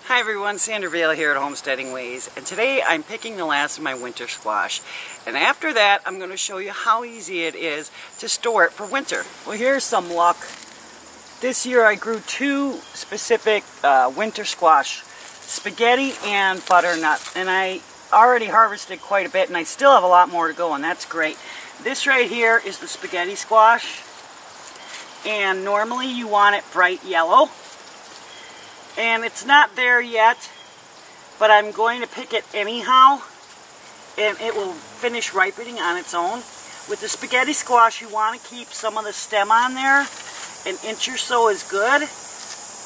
Hi everyone, Sandra Vale here at Homesteading Ways, and today I'm picking the last of my winter squash. And after that, I'm going to show you how easy it is to store it for winter. Well, here's some luck. This year I grew two specific winter squash, spaghetti and butternut, and I already harvested quite a bit, and I still have a lot more to go, and that's great. This right here is the spaghetti squash, and normally you want it bright yellow. And it's not there yet, but I'm going to pick it anyhow, and it will finish ripening on its own. With the spaghetti squash, you want to keep some of the stem on there. An inch or so is good,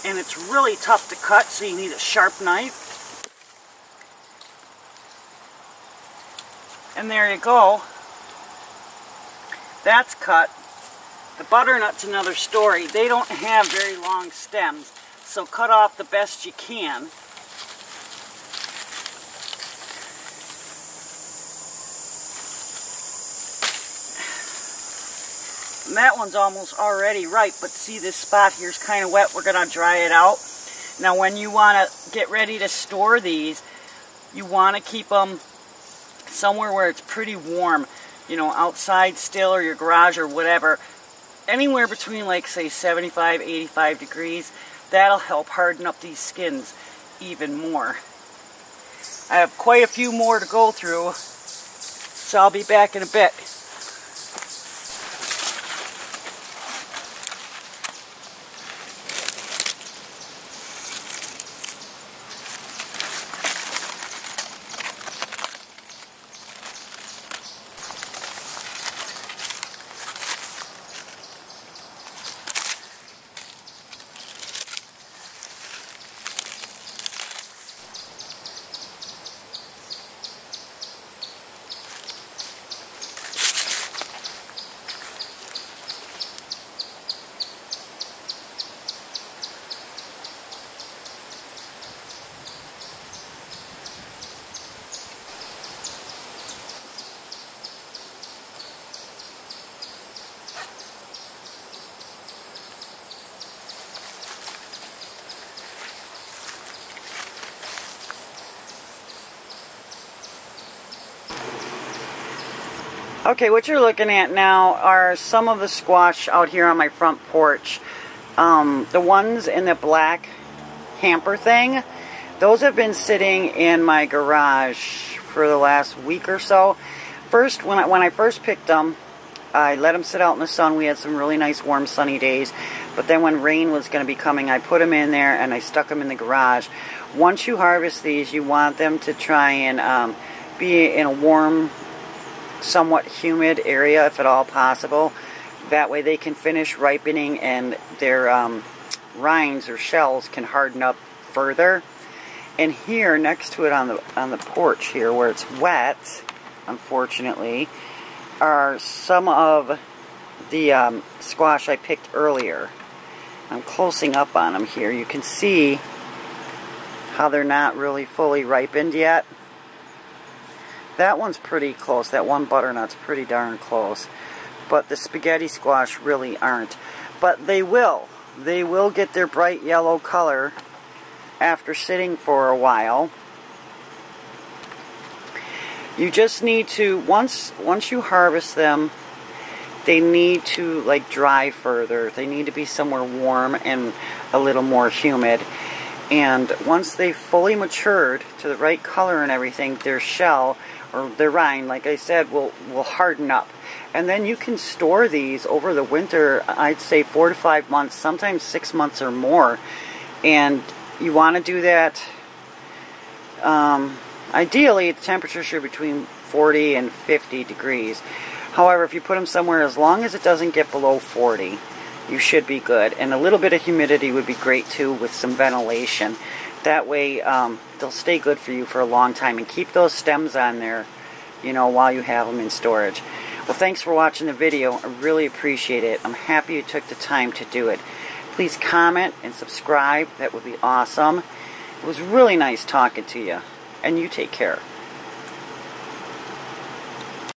and it's really tough to cut, so you need a sharp knife. And there you go. That's cut. The butternut's another story. They don't have very long stems. So cut off the best you can. And that one's almost already ripe, but see, this spot here is kind of wet. We're going to dry it out. Now when you want to get ready to store these, you want to keep them somewhere where it's pretty warm. You know, outside still, or your garage or whatever. Anywhere between, like, say 75, 85 degrees. That'll help harden up these skins even more. I have quite a few more to go through, so I'll be back in a bit. Okay, what you're looking at now are some of the squash out here on my front porch. The ones in the black hamper thing, those have been sitting in my garage for the last week or so. First, when I first picked them, I let them sit out in the sun. We had some really nice warm sunny days. But then when rain was going to be coming, I put them in there and I stuck them in the garage. Once you harvest these, you want them to try and be in a warm, somewhat humid area if at all possible. That way they can finish ripening and their rinds or shells can harden up further. And here next to it on the porch here where it's wet, unfortunately, are some of the squash I picked earlier. I'm closing up on them here. You can see how they're not really fully ripened yet. That one's pretty close. That one butternut's pretty darn close. But the spaghetti squash really aren't. But they will. They will get their bright yellow color after sitting for a while. You just need to, once you harvest them, they need to like dry further. They need to be somewhere warm and a little more humid. And once they've fully matured to the right color and everything, their shell or their rind, like I said, will harden up. And then you can store these over the winter, I'd say 4 to 5 months, sometimes 6 months or more. And you want to do that, ideally the temperature should be between 40 and 50 degrees. However, if you put them somewhere, as long as it doesn't get below 40, you should be good. And a little bit of humidity would be great too, with some ventilation. That way they'll stay good for you for a long time, and keep those stems on there, you know, while you have them in storage. Well, thanks for watching the video. I really appreciate it. I'm happy you took the time to do it. Please comment and subscribe. That would be awesome. It was really nice talking to you. And you take care.